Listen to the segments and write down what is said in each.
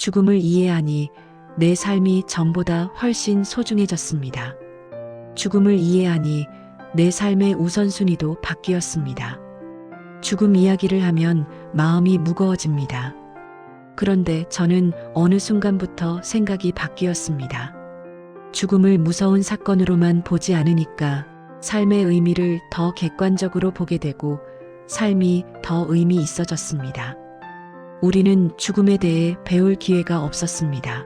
죽음을 이해하니 내 삶이 전보다 훨씬 소중해졌습니다. 죽음을 이해하니 내 삶의 우선순위도 바뀌었습니다. 죽음 이야기를 하면 마음이 무거워집니다. 그런데 저는 어느 순간부터 생각이 바뀌었습니다. 죽음을 무서운 사건으로만 보지 않으니까 삶의 의미를 더 객관적으로 보게 되고 삶이 더 의미 있어졌습니다. 우리는 죽음에 대해 배울 기회가 없었습니다.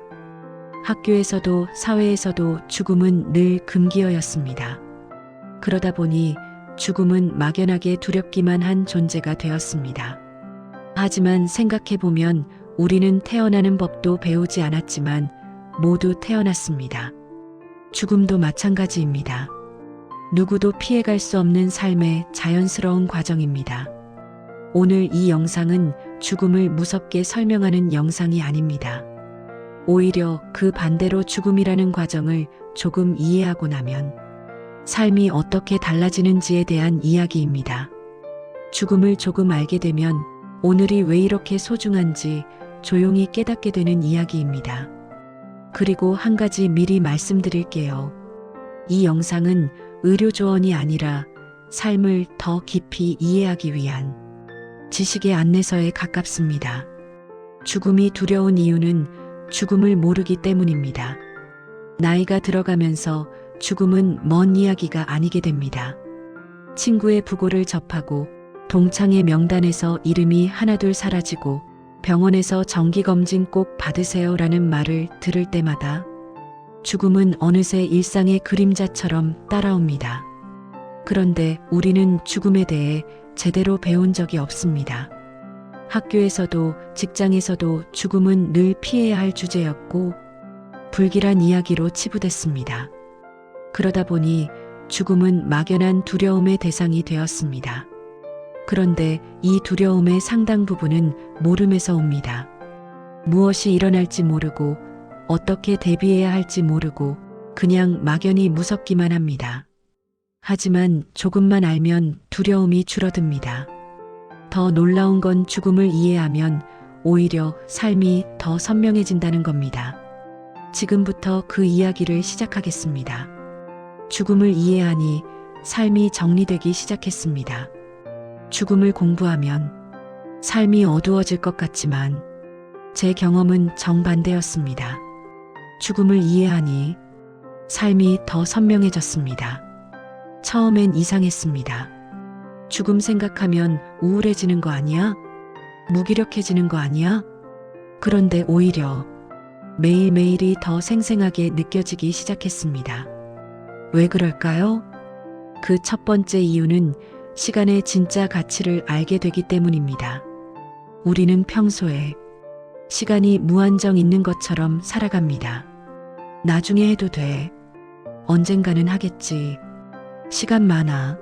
학교에서도 사회에서도 죽음은 늘 금기어였습니다. 그러다 보니 죽음은 막연하게 두렵기만 한 존재가 되었습니다. 하지만 생각해보면 우리는 태어나는 법도 배우지 않았지만 모두 태어났습니다. 죽음도 마찬가지입니다. 누구도 피해갈 수 없는 삶의 자연스러운 과정입니다. 오늘 이 영상은 죽음을 무섭게 설명하는 영상이 아닙니다. 오히려 그 반대로 죽음이라는 과정을 조금 이해하고 나면 삶이 어떻게 달라지는지에 대한 이야기입니다. 죽음을 조금 알게 되면 오늘이 왜 이렇게 소중한지 조용히 깨닫게 되는 이야기입니다. 그리고 한 가지 미리 말씀드릴게요. 이 영상은 의료 조언이 아니라 삶을 더 깊이 이해하기 위한 지식의 안내서에 가깝습니다. 죽음이 두려운 이유는 죽음을 모르기 때문입니다. 나이가 들어가면서 죽음은 먼 이야기가 아니게 됩니다. 친구의 부고를 접하고 동창의 명단에서 이름이 하나둘 사라지고 병원에서 정기검진 꼭 받으세요라는 말을 들을 때마다 죽음은 어느새 일상의 그림자처럼 따라옵니다. 그런데 우리는 죽음에 대해 제대로 배운 적이 없습니다. 학교에서도 직장에서도 죽음은 늘 피해야 할 주제였고 불길한 이야기로 치부됐습니다. 그러다 보니 죽음은 막연한 두려움의 대상이 되었습니다. 그런데 이 두려움의 상당 부분은 모름에서 옵니다. 무엇이 일어날지 모르고 어떻게 대비해야 할지 모르고 그냥 막연히 무섭기만 합니다. 하지만 조금만 알면 두려움이 줄어듭니다. 더 놀라운 건 죽음을 이해하면 오히려 삶이 더 선명해진다는 겁니다. 지금부터 그 이야기를 시작하겠습니다. 죽음을 이해하니 삶이 정리되기 시작했습니다. 죽음을 공부하면 삶이 어두워질 것 같지만 제 경험은 정반대였습니다. 죽음을 이해하니 삶이 더 선명해졌습니다. 처음엔 이상했습니다. 죽음 생각하면 우울해지는 거 아니야? 무기력해지는 거 아니야? 그런데 오히려 매일매일이 더 생생하게 느껴지기 시작했습니다. 왜 그럴까요? 그 첫 번째 이유는 시간의 진짜 가치를 알게 되기 때문입니다. 우리는 평소에 시간이 무한정 있는 것처럼 살아갑니다. 나중에 해도 돼. 언젠가는 하겠지. 시간 많아.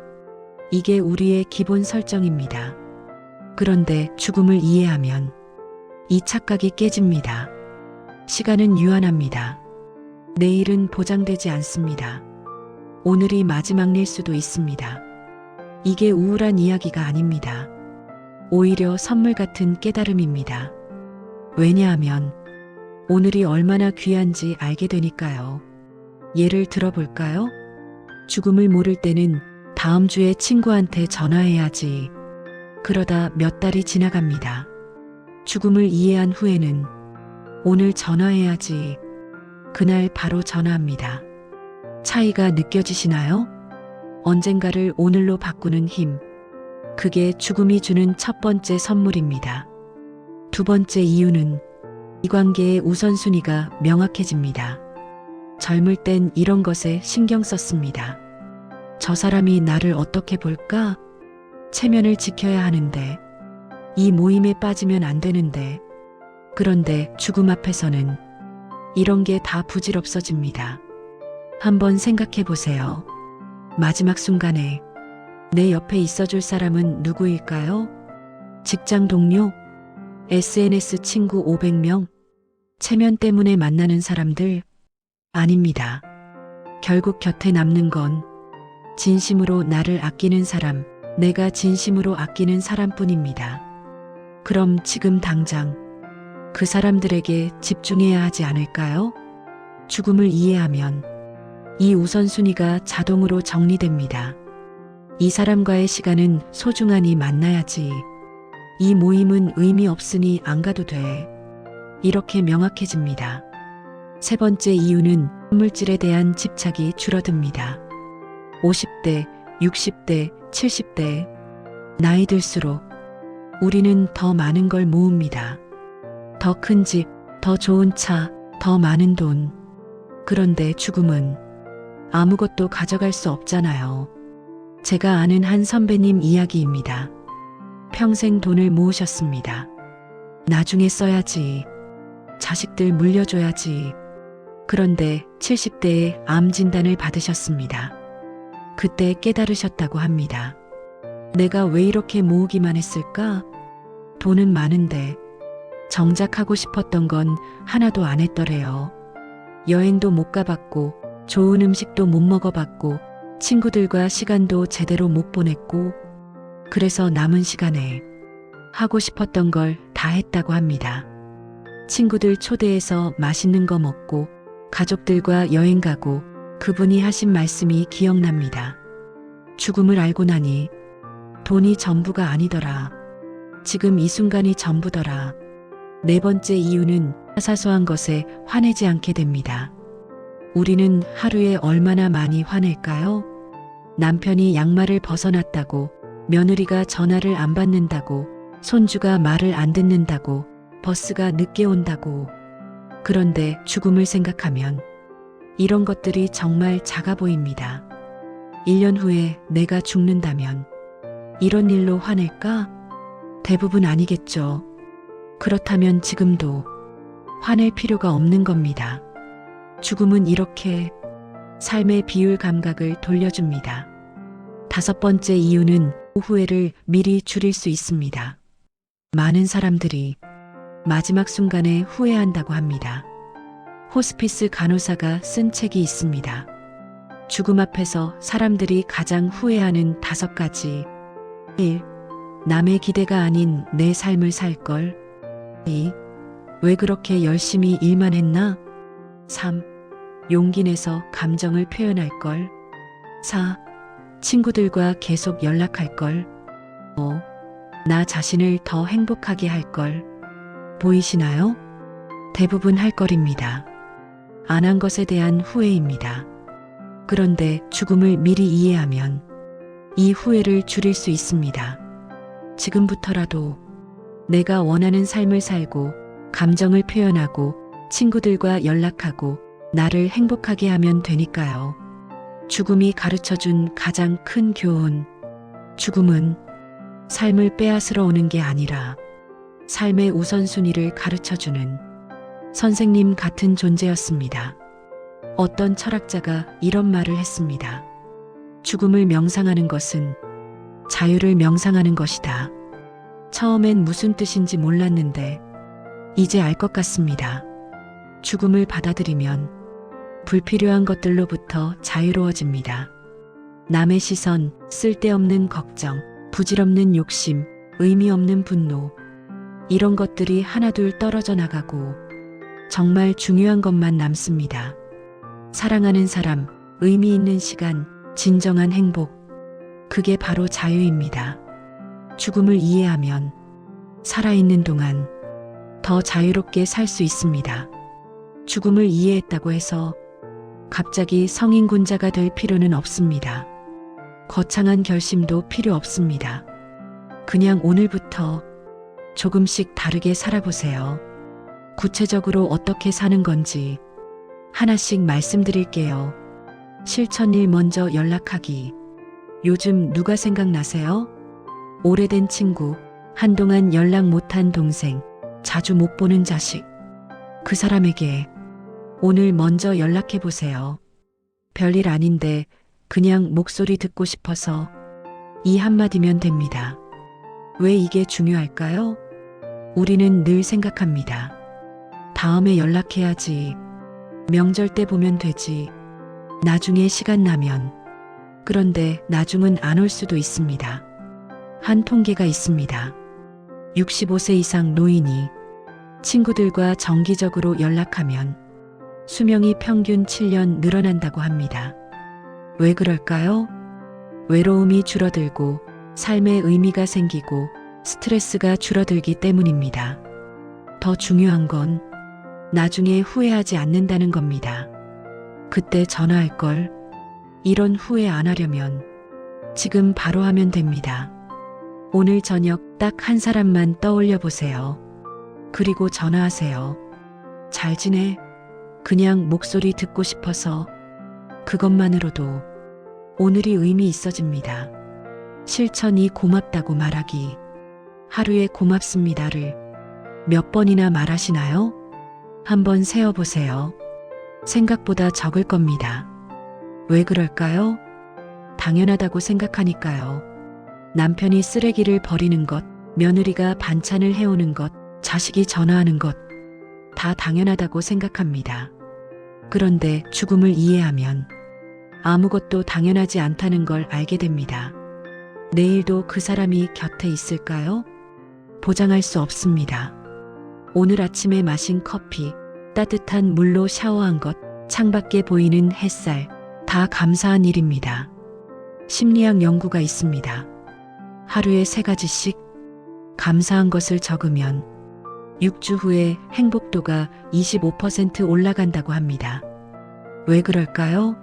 이게 우리의 기본 설정입니다. 그런데 죽음을 이해하면 이 착각이 깨집니다. 시간은 유한합니다. 내일은 보장되지 않습니다. 오늘이 마지막일 수도 있습니다. 이게 우울한 이야기가 아닙니다. 오히려 선물 같은 깨달음입니다. 왜냐하면 오늘이 얼마나 귀한지 알게 되니까요. 예를 들어볼까요? 죽음을 모를 때는 다음 주에 친구한테 전화해야지. 그러다 몇 달이 지나갑니다. 죽음을 이해한 후에는 오늘 전화해야지. 그날 바로 전화합니다. 차이가 느껴지시나요? 언젠가를 오늘로 바꾸는 힘. 그게 죽음이 주는 첫 번째 선물입니다. 두 번째 이유는 이 관계의 우선순위가 명확해집니다. 젊을 땐 이런 것에 신경 썼습니다. 저 사람이 나를 어떻게 볼까? 체면을 지켜야 하는데, 이 모임에 빠지면 안 되는데. 그런데 죽음 앞에서는 이런 게 다 부질없어집니다. 한번 생각해 보세요. 마지막 순간에 내 옆에 있어줄 사람은 누구일까요? 직장 동료? SNS 친구 500명? 체면 때문에 만나는 사람들? 아닙니다. 결국 곁에 남는 건 진심으로 나를 아끼는 사람, 내가 진심으로 아끼는 사람뿐입니다. 그럼 지금 당장 그 사람들에게 집중해야 하지 않을까요? 죽음을 이해하면 이 우선순위가 자동으로 정리됩니다. 이 사람과의 시간은 소중하니 만나야지. 이 모임은 의미 없으니 안 가도 돼. 이렇게 명확해집니다. 세 번째 이유는 물질에 대한 집착이 줄어듭니다. 50대, 60대, 70대. 나이 들수록 우리는 더 많은 걸 모읍니다. 더 큰 집, 더 좋은 차, 더 많은 돈. 그런데 죽음은 아무것도 가져갈 수 없잖아요. 제가 아는 한 선배님 이야기입니다. 평생 돈을 모으셨습니다. 나중에 써야지. 자식들 물려줘야지. 그런데 70대에 암 진단을 받으셨습니다. 그때 깨달으셨다고 합니다. 내가 왜 이렇게 모으기만 했을까? 돈은 많은데 정작 하고 싶었던 건 하나도 안 했더래요. 여행도 못 가봤고 좋은 음식도 못 먹어봤고 친구들과 시간도 제대로 못 보냈고 그래서 남은 시간에 하고 싶었던 걸 다 했다고 합니다. 친구들 초대해서 맛있는 거 먹고 가족들과 여행 가고 그분이 하신 말씀이 기억납니다. 죽음을 알고 나니 돈이 전부가 아니더라. 지금 이 순간이 전부더라. 네 번째 이유는 사소한 것에 화내지 않게 됩니다. 우리는 하루에 얼마나 많이 화낼까요? 남편이 양말을 벗어놨다고, 며느리가 전화를 안 받는다고, 손주가 말을 안 듣는다고, 버스가 늦게 온다고. 그런데 죽음을 생각하면 이런 것들이 정말 작아 보입니다. 1년 후에 내가 죽는다면 이런 일로 화낼까? 대부분 아니겠죠. 그렇다면 지금도 화낼 필요가 없는 겁니다. 죽음은 이렇게 삶의 비율 감각을 돌려줍니다. 다섯 번째 이유는 후회를 미리 줄일 수 있습니다. 많은 사람들이 마지막 순간에 후회한다고 합니다. 호스피스 간호사가 쓴 책이 있습니다. 죽음 앞에서 사람들이 가장 후회하는 5가지. 1. 남의 기대가 아닌 내 삶을 살걸. 2. 왜 그렇게 열심히 일만 했나? 3. 용기 내서 감정을 표현할걸. 4. 친구들과 계속 연락할걸. 5. 나 자신을 더 행복하게 할걸. 보이시나요? 대부분 할 거리입니다. 안 한 것에 대한 후회입니다. 그런데 죽음을 미리 이해하면 이 후회를 줄일 수 있습니다. 지금부터라도 내가 원하는 삶을 살고 감정을 표현하고 친구들과 연락하고 나를 행복하게 하면 되니까요. 죽음이 가르쳐준 가장 큰 교훈. 죽음은 삶을 빼앗으러 오는 게 아니라 삶의 우선순위를 가르쳐주는 선생님 같은 존재였습니다. 어떤 철학자가 이런 말을 했습니다. 죽음을 명상하는 것은 자유를 명상하는 것이다. 처음엔 무슨 뜻인지 몰랐는데 이제 알 것 같습니다. 죽음을 받아들이면 불필요한 것들로부터 자유로워집니다. 남의 시선, 쓸데없는 걱정, 부질없는 욕심, 의미 없는 분노, 이런 것들이 하나둘 떨어져 나가고 정말 중요한 것만 남습니다. 사랑하는 사람, 의미 있는 시간, 진정한 행복. 그게 바로 자유입니다. 죽음을 이해하면 살아있는 동안 더 자유롭게 살 수 있습니다. 죽음을 이해했다고 해서 갑자기 성인군자가 될 필요는 없습니다. 거창한 결심도 필요 없습니다. 그냥 오늘부터 조금씩 다르게 살아보세요. 구체적으로 어떻게 사는 건지 하나씩 말씀드릴게요. 실천일 먼저 연락하기. 요즘 누가 생각나세요? 오래된 친구, 한동안 연락 못한 동생, 자주 못 보는 자식. 그 사람에게 오늘 먼저 연락해 보세요. 별일 아닌데 그냥 목소리 듣고 싶어서 이 한마디면 됩니다. 왜 이게 중요할까요? 우리는 늘 생각합니다. 다음에 연락해야지. 명절 때 보면 되지. 나중에 시간 나면. 그런데 나중은 안 올 수도 있습니다. 한 통계가 있습니다. 65세 이상 노인이 친구들과 정기적으로 연락하면 수명이 평균 7년 늘어난다고 합니다. 왜 그럴까요? 외로움이 줄어들고 삶의 의미가 생기고 스트레스가 줄어들기 때문입니다. 더 중요한 건 나중에 후회하지 않는다는 겁니다. 그때 전화할 걸. 이런 후회 안 하려면 지금 바로 하면 됩니다. 오늘 저녁 딱 한 사람만 떠올려 보세요. 그리고 전화하세요. 잘 지내? 그냥 목소리 듣고 싶어서. 그것만으로도 오늘이 의미 있어집니다. 실천이 고맙다고 말하기. 하루에 고맙습니다를 몇 번이나 말하시나요? 한번 세어보세요. 생각보다 적을 겁니다. 왜 그럴까요? 당연하다고 생각하니까요. 남편이 쓰레기를 버리는 것, 며느리가 반찬을 해오는 것, 자식이 전화하는 것, 다 당연하다고 생각합니다. 그런데 죽음을 이해하면 아무것도 당연하지 않다는 걸 알게 됩니다. 내일도 그 사람이 곁에 있을까요? 보장할 수 없습니다. 오늘 아침에 마신 커피, 따뜻한 물로 샤워한 것, 창밖에 보이는 햇살, 다 감사한 일입니다. 심리학 연구가 있습니다. 하루에 3가지씩 감사한 것을 적으면 6주 후에 행복도가 25% 올라간다고 합니다. 왜 그럴까요?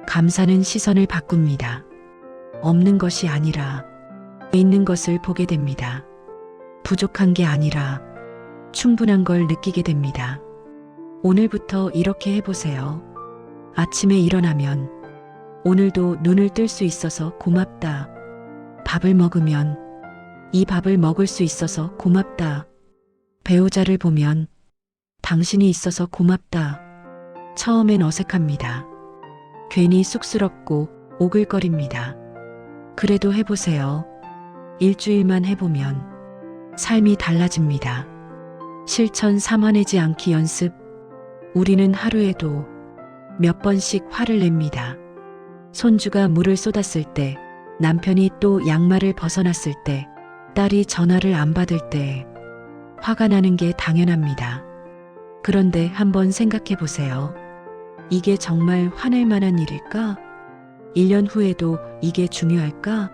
감사는 시선을 바꿉니다. 없는 것이 아니라 있는 것을 보게 됩니다. 부족한 게 아니라 충분한 걸 느끼게 됩니다. 오늘부터 이렇게 해보세요. 아침에 일어나면 오늘도 눈을 뜰 수 있어서 고맙다. 밥을 먹으면 이 밥을 먹을 수 있어서 고맙다. 배우자를 보면 당신이 있어서 고맙다. 처음엔 어색합니다. 괜히 쑥스럽고 오글거립니다. 그래도 해보세요. 일주일만 해보면 삶이 달라집니다. 실천 삼아내지 않기 연습. 우리는 하루에도 몇 번씩 화를 냅니다. 손주가 물을 쏟았을 때, 남편이 또 양말을 벗어났을 때, 딸이 전화를 안 받을 때 화가 나는 게 당연합니다. 그런데 한번 생각해 보세요. 이게 정말 화낼 만한 일일까? 1년 후에도 이게 중요할까?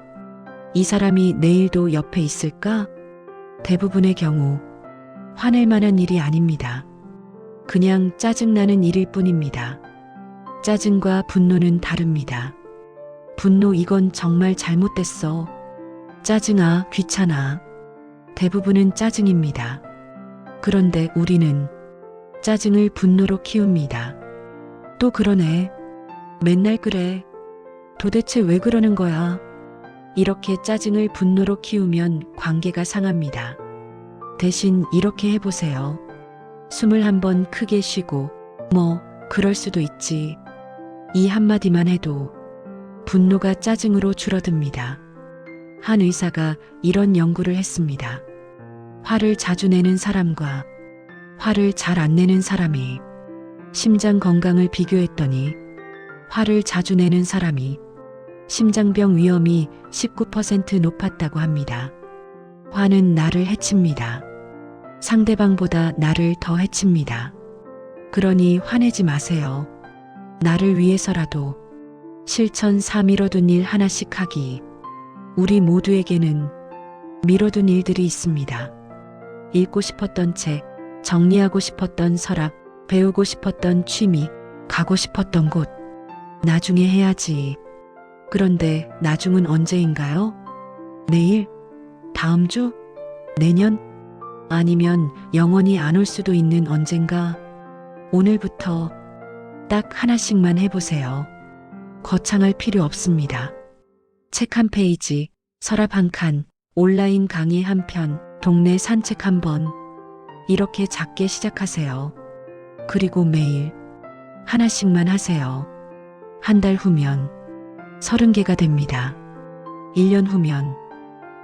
이 사람이 내일도 옆에 있을까? 대부분의 경우 화낼 만한 일이 아닙니다. 그냥 짜증나는 일일 뿐입니다. 짜증과 분노는 다릅니다. 분노 이건 정말 잘못됐어. 짜증아, 귀찮아. 대부분은 짜증입니다. 그런데 우리는 짜증을 분노로 키웁니다. 또 그러네. 맨날 그래. 도대체 왜 그러는 거야? 이렇게 짜증을 분노로 키우면 관계가 상합니다. 대신 이렇게 해보세요. 숨을 한번 크게 쉬고, 그럴 수도 있지. 이 한마디만 해도 분노가 짜증으로 줄어듭니다. 한 의사가 이런 연구를 했습니다. 화를 자주 내는 사람과 화를 잘 안 내는 사람이 심장 건강을 비교했더니 화를 자주 내는 사람이 심장병 위험이 19% 높았다고 합니다. 화는 나를 해칩니다. 상대방보다 나를 더 해칩니다. 그러니 화내지 마세요. 나를 위해서라도 실천 4 미뤄둔 일 하나씩 하기. 우리 모두에게는 미뤄둔 일들이 있습니다. 읽고 싶었던 책, 정리하고 싶었던 서랍, 배우고 싶었던 취미, 가고 싶었던 곳. 나중에 해야지. 그런데 나중은 언제인가요? 내일? 다음 주? 내년? 아니면 영원히 안 올 수도 있는 언젠가? 오늘부터 딱 하나씩만 해보세요. 거창할 필요 없습니다. 책 한 페이지, 서랍 한 칸, 온라인 강의 한 편, 동네 산책 한 번. 이렇게 작게 시작하세요. 그리고 매일 하나씩만 하세요. 한 달 후면 30개가 됩니다. 1년 후면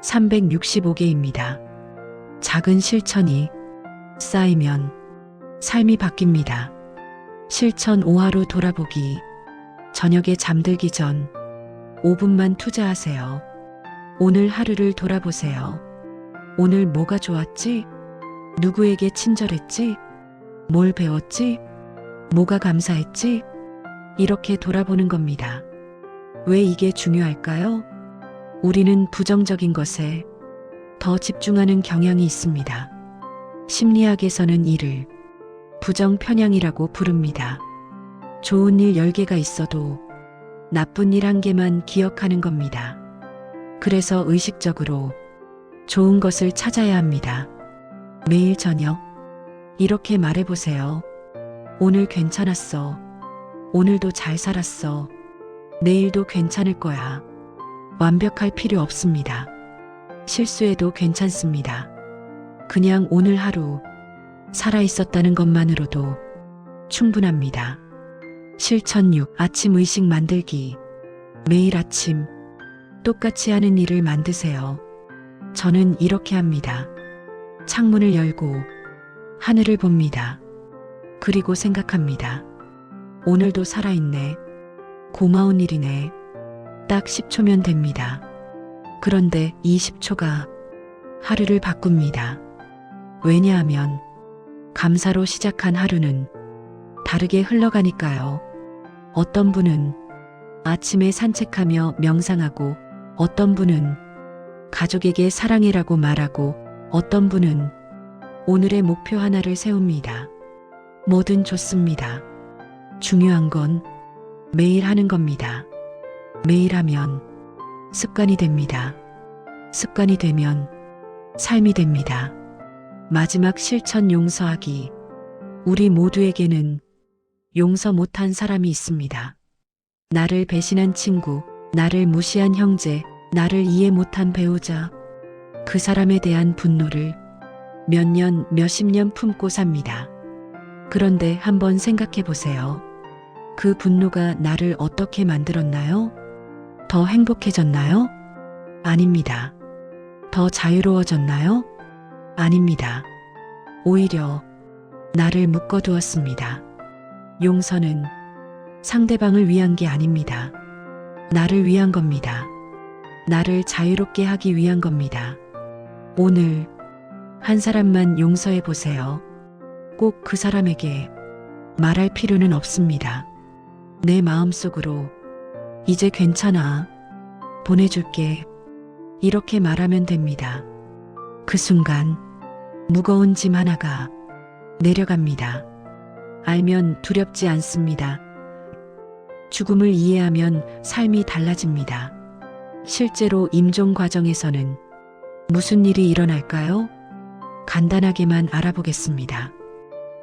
365개입니다. 작은 실천이 쌓이면 삶이 바뀝니다. 실천 5하루 돌아보기. 저녁에 잠들기 전 5분만 투자하세요. 오늘 하루를 돌아보세요. 오늘 뭐가 좋았지? 누구에게 친절했지? 뭘 배웠지? 뭐가 감사했지? 이렇게 돌아보는 겁니다. 왜 이게 중요할까요? 우리는 부정적인 것에 더 집중하는 경향이 있습니다. 심리학에서는 이를 부정 편향이라고 부릅니다. 좋은 일 10개가 있어도 나쁜 일 1개만 기억하는 겁니다. 그래서 의식적으로 좋은 것을 찾아야 합니다. 매일 저녁 이렇게 말해보세요. 오늘 괜찮았어. 오늘도 잘 살았어. 내일도 괜찮을 거야. 완벽할 필요 없습니다. 실수해도 괜찮습니다. 그냥 오늘 하루 살아있었다는 것만으로도 충분합니다. 실천 6. 아침 의식 만들기. 매일 아침 똑같이 하는 일을 만드세요. 저는 이렇게 합니다. 창문을 열고 하늘을 봅니다. 그리고 생각합니다. 오늘도 살아있네. 고마운 일이네. 딱 10초면 됩니다. 그런데 이 10초가 하루를 바꿉니다. 왜냐하면 감사로 시작한 하루는 다르게 흘러가니까요. 어떤 분은 아침에 산책하며 명상하고, 어떤 분은 가족에게 사랑해라고 말하고, 어떤 분은 오늘의 목표 하나를 세웁니다. 뭐든 좋습니다. 중요한 건 매일 하는 겁니다. 매일 하면 습관이 됩니다. 습관이 되면 삶이 됩니다. 마지막 실천 용서하기. 우리 모두에게는 용서 못한 사람이 있습니다. 나를 배신한 친구, 나를 무시한 형제, 나를 이해 못한 배우자. 그 사람에 대한 분노를 몇 년, 몇십 년 품고 삽니다. 그런데 한번 생각해 보세요. 그 분노가 나를 어떻게 만들었나요? 더 행복해졌나요? 아닙니다. 더 자유로워졌나요? 아닙니다. 오히려 나를 묶어두었습니다. 용서는 상대방을 위한 게 아닙니다. 나를 위한 겁니다. 나를 자유롭게 하기 위한 겁니다. 오늘 한 사람만 용서해 보세요. 꼭 그 사람에게 말할 필요는 없습니다. 내 마음속으로 이제 괜찮아. 보내줄게. 이렇게 말하면 됩니다. 그 순간 무거운 짐 하나가 내려갑니다. 알면 두렵지 않습니다. 죽음을 이해하면 삶이 달라집니다. 실제로 임종 과정에서는 무슨 일이 일어날까요? 간단하게만 알아보겠습니다.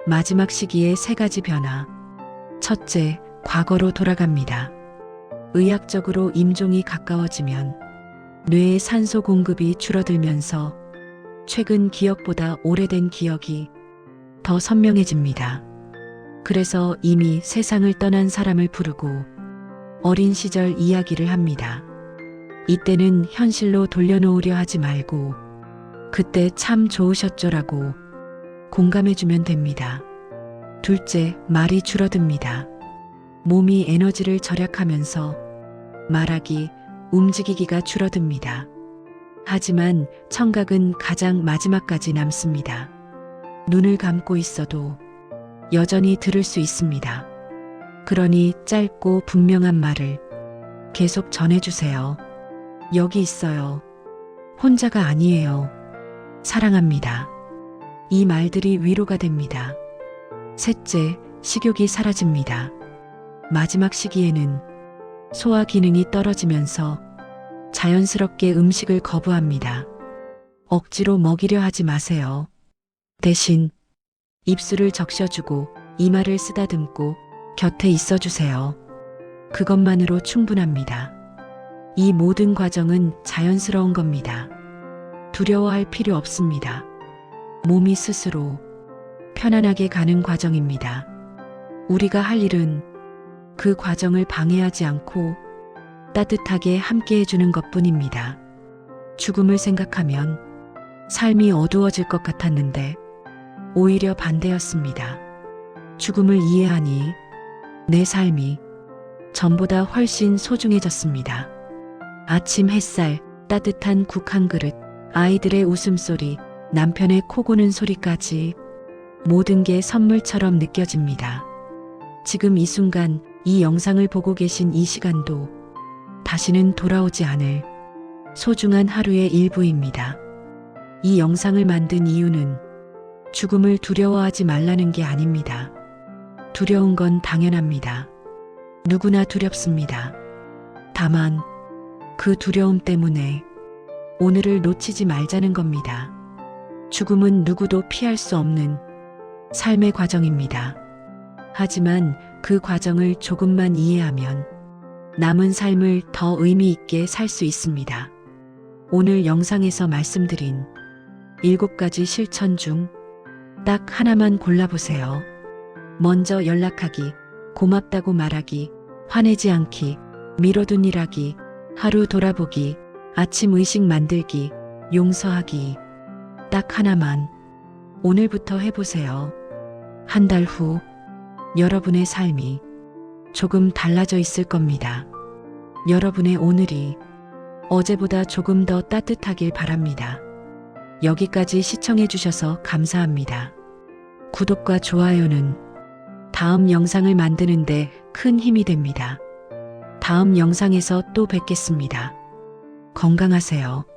마지막 시기의 3가지 변화. 첫째, 과거로 돌아갑니다. 의학적으로 임종이 가까워지면 뇌의 산소 공급이 줄어들면서 최근 기억보다 오래된 기억이 더 선명해집니다. 그래서 이미 세상을 떠난 사람을 부르고 어린 시절 이야기를 합니다. 이때는 현실로 돌려놓으려 하지 말고 그때 참 좋으셨죠라고 공감해주면 됩니다. 둘째, 말이 줄어듭니다. 몸이 에너지를 절약하면서 말하기, 움직이기가 줄어듭니다. 하지만 청각은 가장 마지막까지 남습니다. 눈을 감고 있어도 여전히 들을 수 있습니다. 그러니 짧고 분명한 말을 계속 전해주세요. 여기 있어요. 혼자가 아니에요. 사랑합니다. 이 말들이 위로가 됩니다. 셋째, 식욕이 사라집니다. 마지막 시기에는 소화 기능이 떨어지면서 자연스럽게 음식을 거부합니다. 억지로 먹이려 하지 마세요. 대신 입술을 적셔주고 이마를 쓰다듬고 곁에 있어주세요. 그것만으로 충분합니다. 이 모든 과정은 자연스러운 겁니다. 두려워할 필요 없습니다. 몸이 스스로 편안하게 가는 과정입니다. 우리가 할 일은 그 과정을 방해하지 않고 따뜻하게 함께 해주는 것뿐입니다. 죽음을 생각하면 삶이 어두워질 것 같았는데 오히려 반대였습니다. 죽음을 이해하니 내 삶이 전보다 훨씬 소중해졌습니다. 아침 햇살, 따뜻한 국 한 그릇, 아이들의 웃음소리, 남편의 코 고는 소리까지 모든 게 선물처럼 느껴집니다. 지금 이 순간 이 영상을 보고 계신 이 시간도 다시는 돌아오지 않을 소중한 하루의 일부입니다. 이 영상을 만든 이유는 죽음을 두려워하지 말라는 게 아닙니다. 두려운 건 당연합니다. 누구나 두렵습니다. 다만 그 두려움 때문에 오늘을 놓치지 말자는 겁니다. 죽음은 누구도 피할 수 없는 삶의 과정입니다. 하지만 그 과정을 조금만 이해하면 남은 삶을 더 의미 있게 살 수 있습니다. 오늘 영상에서 말씀드린 7가지 실천 중 딱 하나만 골라보세요. 먼저 연락하기, 고맙다고 말하기, 화내지 않기, 미뤄둔 일하기, 하루 돌아보기, 아침 의식 만들기, 용서하기. 딱 하나만 오늘부터 해보세요. 한 달 후 여러분의 삶이 조금 달라져 있을 겁니다. 여러분의 오늘이 어제보다 조금 더 따뜻하길 바랍니다. 여기까지 시청해 주셔서 감사합니다. 구독과 좋아요는 다음 영상을 만드는데 큰 힘이 됩니다. 다음 영상에서 또 뵙겠습니다. 건강하세요.